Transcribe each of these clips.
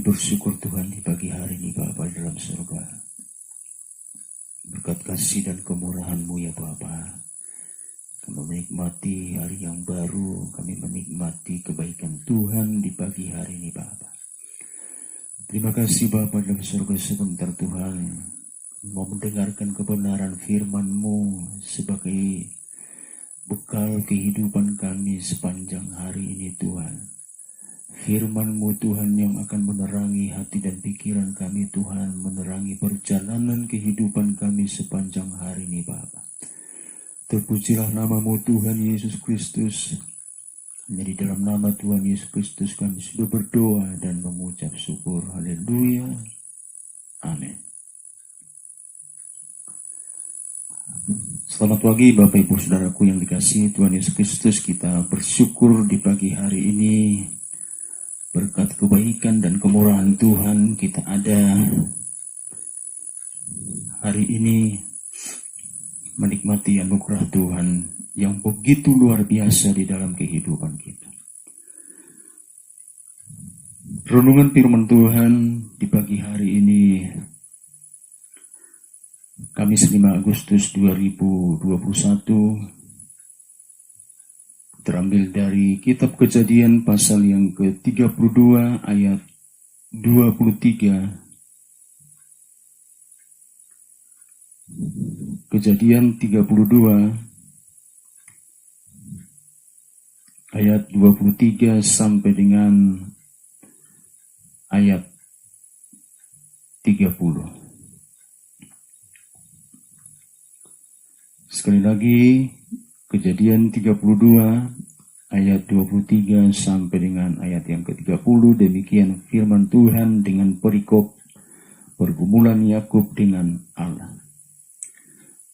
Bersyukur Tuhan di pagi hari ini Bapa di dalam surga. Berkat kasih dan kemurahan-Mu ya Bapa. Kami menikmati hari yang baru, kami menikmati kebaikan Tuhan di pagi hari ini Bapa. Terima kasih Bapa dalam surga sebentar Tuhan. Mau mendengarkan kebenaran firman-Mu sebagai bekal kehidupan kami sepanjang hari ini Tuhan. Firman-Mu Tuhan yang akan menerangi hati dan pikiran kami Tuhan, menerangi perjalanan kehidupan kami sepanjang hari ini Bapa. Terpujilah namamu Tuhan Yesus Kristus. Hanya di dalam nama Tuhan Yesus Kristus kami sudah berdoa dan mengucap syukur. Haleluya. Amin. Selamat pagi Bapak Ibu Saudaraku yang dikasihi Tuhan Yesus Kristus. Kita bersyukur di pagi hari ini berkat kebaikan dan kemurahan Tuhan kita ada hari ini menikmati anugerah Tuhan yang begitu luar biasa di dalam kehidupan kita. Renungan firman Tuhan di pagi hari ini, Kamis 5 Agustus 2021, terambil dari kitab Kejadian pasal yang ke-32 ayat 23. Kejadian 32 ayat 23 sampai dengan ayat 30. Sekali lagi, Kejadian 32 ayat 23 sampai dengan ayat yang ke-30. Demikian firman Tuhan dengan perikop pergumulan Yakub dengan Allah.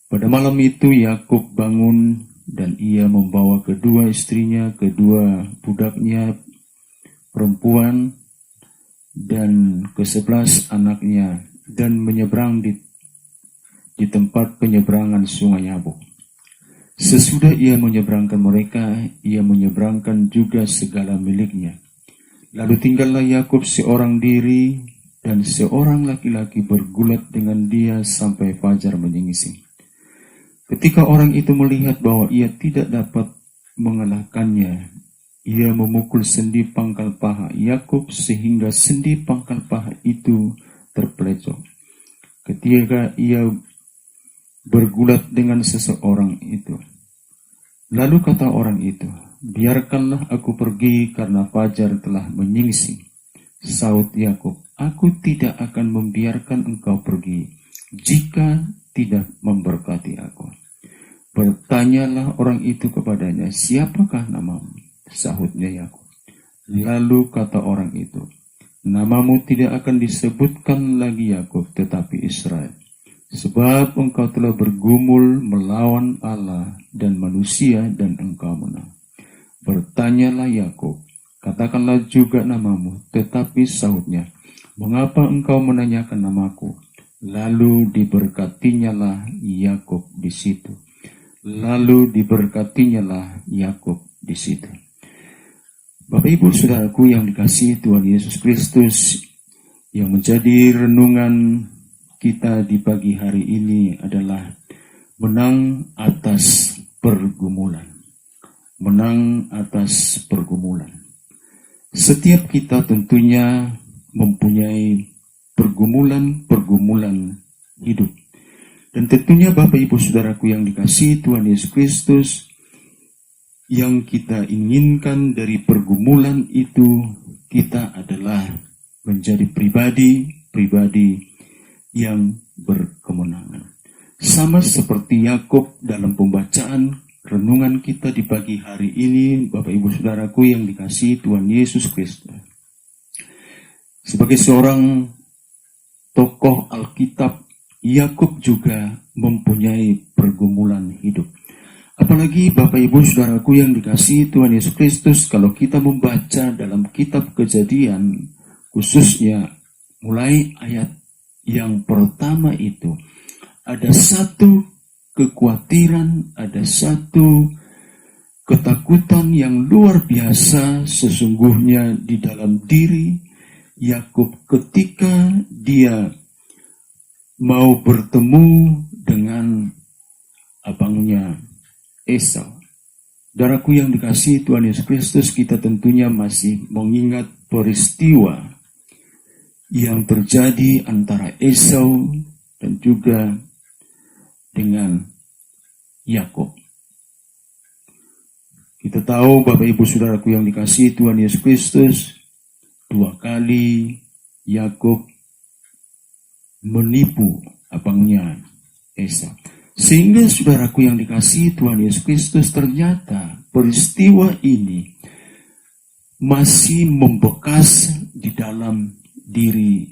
Pada malam itu Yakub bangun dan ia membawa kedua istrinya, kedua budaknya perempuan dan ke-11 anaknya dan menyeberang di tempat penyeberangan sungai Yabok. Sesudah ia menyeberangkan mereka, ia menyeberangkan juga segala miliknya. Lalu tinggallah Yakub seorang diri dan seorang laki-laki bergulat dengan dia sampai fajar menyingsing. Ketika orang itu melihat bahwa ia tidak dapat mengalahkannya, ia memukul sendi pangkal paha Yakub sehingga sendi pangkal paha itu terpelecok. Ketika ia bergulat dengan seseorang itu, lalu kata orang itu, "Biarkanlah aku pergi karena fajar telah menyingsing." Saut Yakub, "Aku tidak akan membiarkan engkau pergi jika tidak memberkati aku." Bertanyalah orang itu kepadanya, "Siapakah namamu?" Sahutnya Yakub. Lalu kata orang itu, "Namamu tidak akan disebutkan lagi Yakub, tetapi Israel. Sebab engkau telah bergumul melawan Allah dan manusia dan engkau menang." Bertanyalah Yakub, "Katakanlah juga namamu." Tetapi sahutnya, "Mengapa engkau menanyakan namaku?" Lalu diberkatinyalah Yakub di situ. Di situ. Bapak Ibu Saudaraku yang dikasihi Tuhan Yesus Kristus, yang menjadi renungan kita di pagi hari ini adalah menang atas pergumulan. Menang atas pergumulan. Setiap kita tentunya mempunyai pergumulan hidup. Dan tentunya Bapak Ibu Saudaraku yang dikasihi Tuhan Yesus Kristus, yang kita inginkan dari pergumulan itu, kita adalah menjadi pribadi yang berkemenangan. Sama seperti Yakub dalam pembacaan renungan kita di pagi hari ini, Bapak Ibu Saudaraku yang dikasihi Tuhan Yesus Kristus. Sebagai seorang tokoh Alkitab, Yakub juga mempunyai pergumulan hidup. Apalagi Bapak Ibu Saudaraku yang dikasihi Tuhan Yesus Kristus, kalau kita membaca dalam kitab Kejadian, khususnya mulai ayat yang pertama itu, ada satu kekhawatiran, ada satu ketakutan yang luar biasa sesungguhnya di dalam diri Yakub ketika dia mau bertemu dengan abangnya Esau. Saudaraku yang dikasihi Tuhan Yesus Kristus, kita tentunya masih mengingat peristiwa yang terjadi antara Esau dan juga dengan Yakub. Kita tahu Bapak Ibu Saudaraku yang dikasihi Tuhan Yesus Kristus, dua kali Yakub menipu abangnya Esau. Sehingga saudaraku yang dikasihi Tuhan Yesus Kristus, ternyata peristiwa ini masih membekas di dalam diri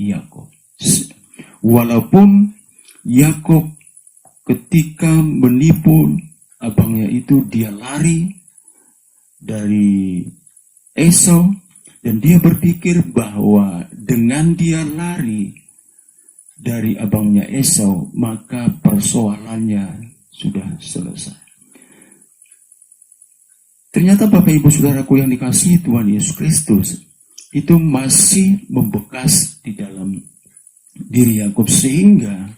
Yakub. Walaupun Yakub ketika menipu abangnya itu, dia lari dari Esau, dan dia berpikir bahwa dengan dia lari dari abangnya Esau, maka persoalannya sudah selesai. Ternyata Bapak Ibu Saudaraku yang dikasihi Tuhan Yesus Kristus, itu masih membekas di dalam diri Yakub, sehingga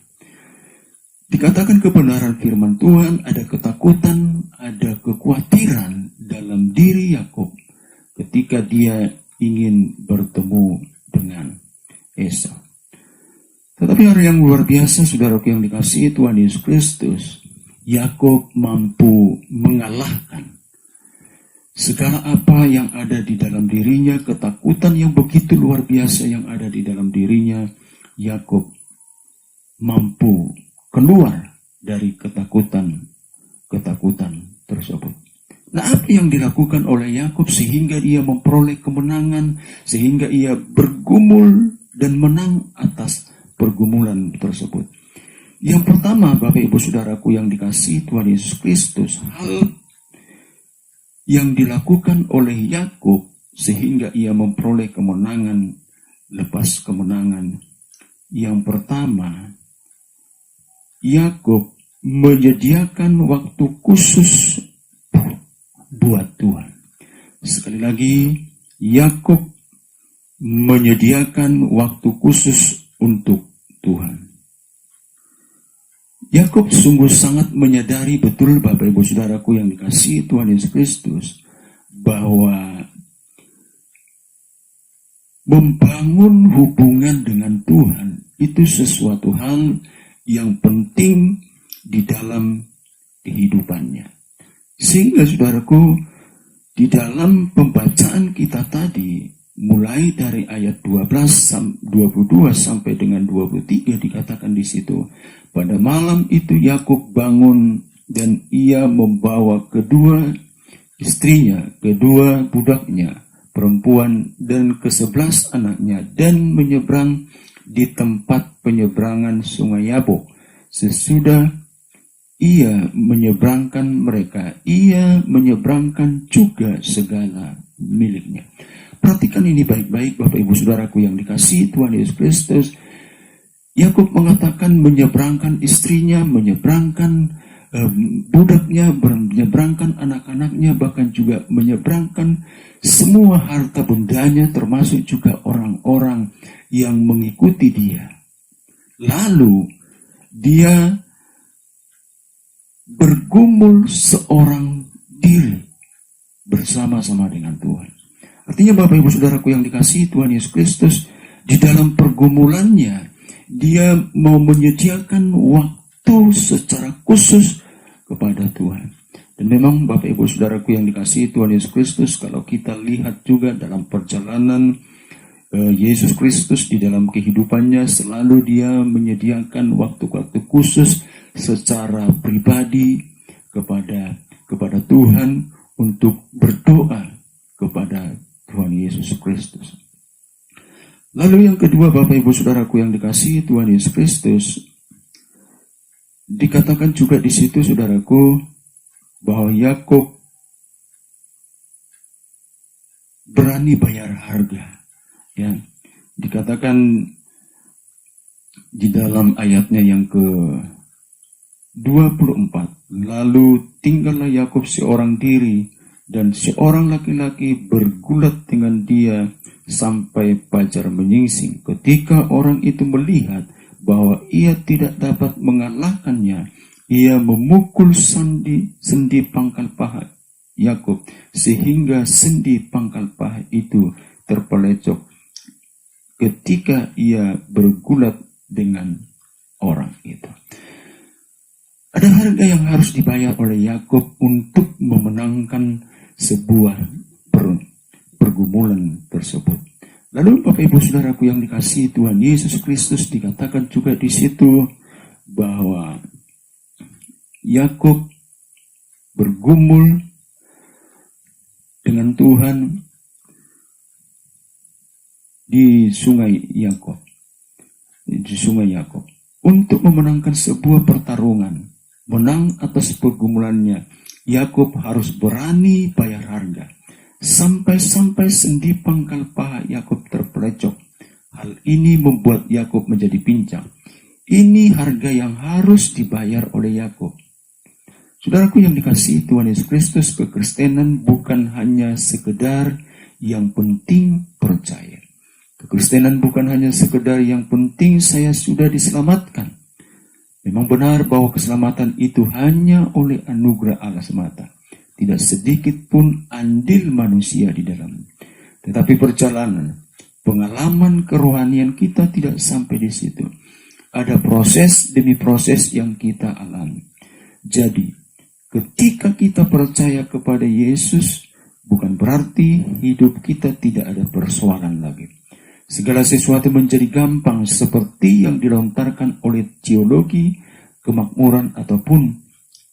dikatakan kebenaran firman Tuhan, ada ketakutan, ada kekhawatiran dalam diri Yakub ketika dia ingin bertemu dengan Esau. Tetapi hal yang luar biasa, saudaraku yang dikasihi Tuhan Yesus Kristus, Yakub mampu mengalahkan segala apa yang ada di dalam dirinya, ketakutan yang begitu luar biasa yang ada di dalam dirinya. Yakub mampu keluar dari ketakutan tersebut. Nah, apa yang dilakukan oleh Yakub sehingga ia memperoleh kemenangan, sehingga ia bergumul dan menang atas pergumulan tersebut? Yang pertama, Bapak Ibu Saudaraku yang dikasihi Tuhan Yesus Kristus, hal yang dilakukan oleh Yakub sehingga ia memperoleh kemenangan lepas kemenangan. Yang pertama, Yakub menyediakan waktu khusus buat Tuhan. Sekali lagi, Yakub menyediakan waktu khusus untuk Tuhan. Yakub sungguh sangat menyadari betul, Bapak Ibu Saudaraku yang dikasihi Tuhan Yesus Kristus, bahwa membangun hubungan dengan Tuhan itu sesuatu hal yang penting di dalam kehidupannya. Sehingga saudaraku, di dalam pembacaan kita tadi, mulai dari ayat 22 sampai dengan 23 dikatakan di situ, pada malam itu Yakub bangun dan ia membawa kedua istrinya, kedua budaknya perempuan dan ke-11 anaknya, dan menyeberang di tempat penyeberangan sungai Yabok. Sesudah ia menyeberangkan mereka, ia menyeberangkan juga segala miliknya. Perhatikan ini baik-baik, Bapak Ibu Saudaraku yang dikasihi Tuhan Yesus Kristus. Yakub mengatakan menyeberangkan istrinya, menyeberangkan budaknya, menyeberangkan anak-anaknya, bahkan juga menyeberangkan semua harta bendanya, termasuk juga orang-orang yang mengikuti dia. Lalu dia bergumul seorang diri bersama-sama dengan Tuhan. Artinya Bapak Ibu Saudaraku yang dikasihi Tuhan Yesus Kristus, di dalam pergumulannya dia mau menyediakan waktu secara khusus kepada Tuhan. Dan memang Bapak Ibu Saudaraku yang dikasihi Tuhan Yesus Kristus, kalau kita lihat juga dalam perjalanan Yesus Kristus di dalam kehidupannya, selalu dia menyediakan waktu-waktu khusus secara pribadi kepada Tuhan untuk berdoa kepada Tuhan Yesus Kristus. Lalu yang kedua, Bapak Ibu Saudaraku yang dikasihi Tuhan Yesus Kristus, dikatakan juga di situ saudaraku bahwa Yakub berani bayar harga. Ya, dikatakan di dalam ayatnya yang ke-24, lalu tinggallah Yakub seorang diri dan seorang laki-laki bergulat dengan dia sampai fajar menyingsing. Ketika orang itu melihat bahwa ia tidak dapat mengalahkannya, ia memukul sendi pangkal paha Yakub sehingga sendi pangkal paha itu terpelecok ketika ia bergulat dengan orang itu. Ada harga yang harus dibayar oleh Yakub untuk memenangkan sebuah pergumulan tersebut. Lalu Bapak Ibu Saudaraku yang dikasihi Tuhan Yesus Kristus, dikatakan juga di situ bahwa Yakub bergumul dengan Tuhan di sungai Yakub, untuk memenangkan sebuah pertarungan. Menang atas pergumulannya, Yakub harus berani bayar harga. Sampai-sampai sendi pangkal paha Yakub terpelecok. Hal ini membuat Yakub menjadi pincang. Ini harga yang harus dibayar oleh Yakub. Saudaraku yang dikasihi Tuhan Yesus Kristus, kekristenan bukan hanya sekedar yang penting percaya. Kekristenan bukan hanya sekedar yang penting saya sudah diselamatkan. Memang benar bahwa keselamatan itu hanya oleh anugerah Allah semata. Tidak sedikit pun andil manusia di dalamnya. Tetapi perjalanan, pengalaman kerohanian kita tidak sampai di situ. Ada proses demi proses yang kita alami. Jadi, ketika kita percaya kepada Yesus, bukan berarti hidup kita tidak ada persoalan lagi. Segala sesuatu menjadi gampang seperti yang dilontarkan oleh teologi kemakmuran ataupun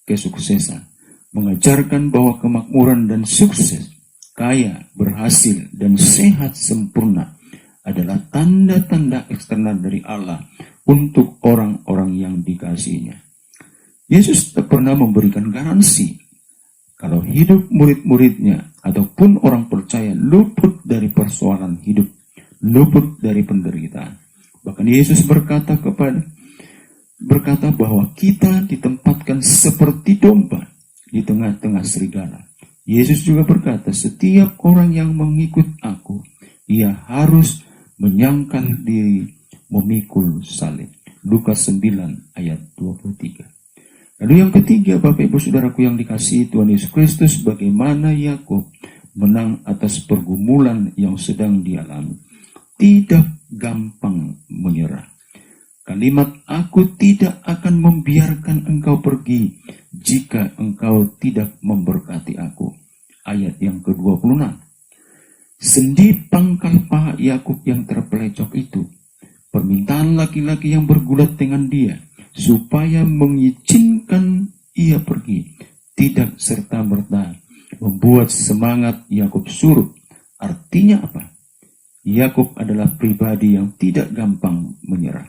kesuksesan. Mengajarkan bahwa kemakmuran dan sukses, kaya, berhasil, dan sehat sempurna adalah tanda-tanda eksternal dari Allah untuk orang-orang yang dikasihinya. Yesus tak pernah memberikan garansi kalau hidup murid-muridnya ataupun orang percaya luput dari persoalan hidup, luput dari penderitaan. Bahkan Yesus berkata bahwa kita ditempatkan seperti domba di tengah-tengah serigala. Yesus juga berkata, setiap orang yang mengikut aku, ia harus menyangkal diri, memikul salib. Lukas 9 ayat 23. Lalu yang ketiga, Bapak Ibu Saudaraku yang dikasihi Tuhan Yesus Kristus, bagaimana Yakub menang atas pergumulan yang sedang dialami. Tidak gampang menyerah. Kalimat aku tidak akan membiarkan engkau pergi jika engkau tidak memberkati aku. Ayat yang ke-26. Sendi pangkal paha Yakub yang terpelecok itu, permintaan laki-laki yang bergulat dengan dia supaya mengizinkan ia pergi, tidak serta-merta membuat semangat Yakub surut. Artinya apa? Yakub adalah pribadi yang tidak gampang menyerah.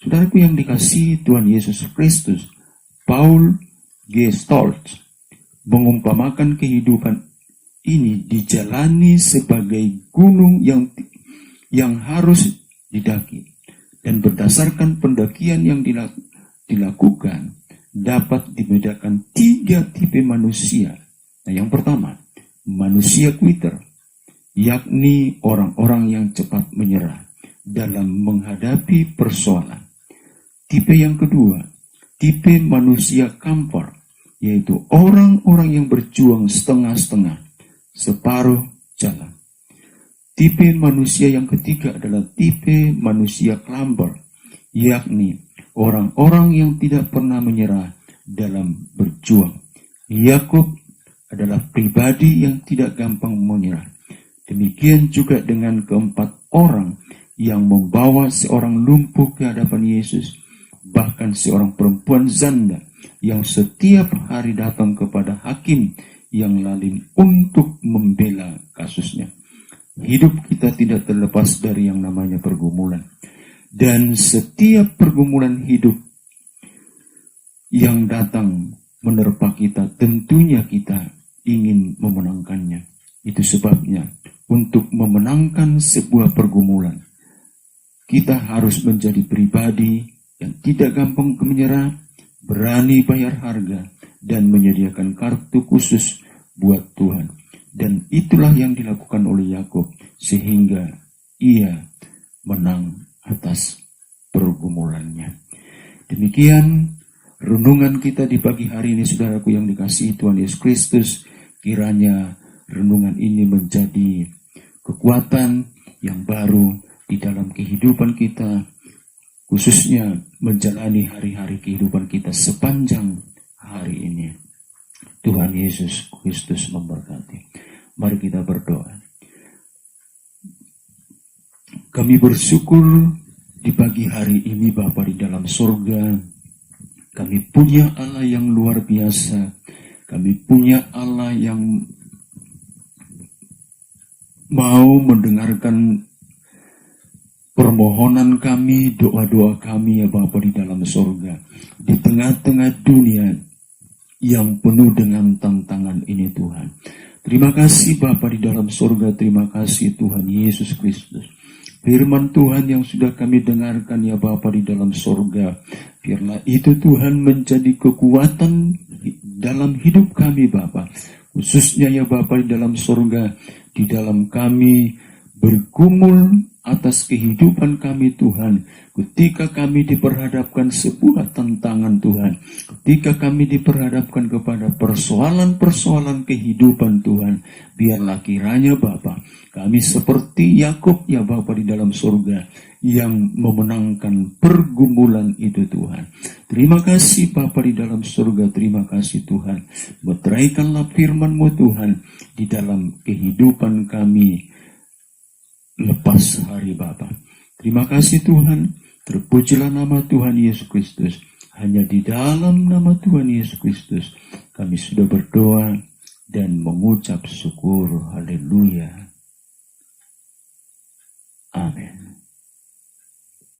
Saudaraku yang dikasihi Tuhan Yesus Kristus, Paul G. Stoltz mengumpamakan kehidupan ini dijalani sebagai gunung yang harus didaki. Dan berdasarkan pendakian yang dilakukan, dapat dibedakan 3 tipe manusia. Nah, yang pertama, manusia quitter, yakni orang-orang yang cepat menyerah dalam menghadapi persoalan. Tipe yang kedua, tipe manusia camper, yaitu orang-orang yang berjuang setengah-setengah, separuh jalan. Tipe manusia yang ketiga adalah tipe manusia climber, yakni orang-orang yang tidak pernah menyerah dalam berjuang. Yakub adalah pribadi yang tidak gampang menyerah. Demikian juga dengan keempat orang yang membawa seorang lumpuh ke hadapan Yesus, bahkan seorang perempuan janda yang setiap hari datang kepada hakim yang lalim untuk membela kasusnya. Hidup kita tidak terlepas dari yang namanya pergumulan. Dan setiap pergumulan hidup yang datang menerpa kita, tentunya kita ingin memenangkannya. Itu sebabnya untuk memenangkan sebuah pergumulan, kita harus menjadi pribadi yang tidak gampang menyerah, berani bayar harga, dan menyediakan kartu khusus buat Tuhan. Dan itulah yang dilakukan oleh Yakub, sehingga ia menang atas pergumulannya. Demikian renungan kita di pagi hari ini, saudaraku yang dikasihi Tuhan Yesus Kristus. Kiranya renungan ini menjadi kekuatan yang baru di dalam kehidupan kita, khususnya menjalani hari-hari kehidupan kita sepanjang hari ini. Tuhan Yesus Kristus memberkati. Mari kita berdoa. Kami bersyukur di pagi hari ini Bapa di dalam surga, Kami punya Allah yang luar biasa. Kami punya Allah yang mau mendengarkan permohonan kami, doa-doa kami ya Bapa di dalam surga. Di tengah-tengah dunia yang penuh dengan tantangan ini Tuhan. Terima kasih Bapa di dalam surga, terima kasih Tuhan Yesus Kristus. Firman Tuhan yang sudah kami dengarkan ya Bapa di dalam surga. Biarlah itu Tuhan menjadi kekuatan dalam hidup kami Bapa. Khususnya ya Bapa di dalam surga, di dalam kami bergumul atas kehidupan kami Tuhan. Ketika kami diperhadapkan sebuah tantangan Tuhan. Ketika kami diperhadapkan kepada persoalan-persoalan kehidupan Tuhan. Biarlah kiranya Bapa, kami seperti Yakub ya Bapa di dalam surga yang memenangkan pergumulan itu Tuhan. Terima kasih Bapa di dalam surga, terima kasih Tuhan. Meteraikanlah firman-Mu Tuhan di dalam kehidupan kami lepas hari Bapa. Terima kasih Tuhan, terpujilah nama Tuhan Yesus Kristus. Hanya di dalam nama Tuhan Yesus Kristus kami sudah berdoa dan mengucap syukur. Haleluya. Amin.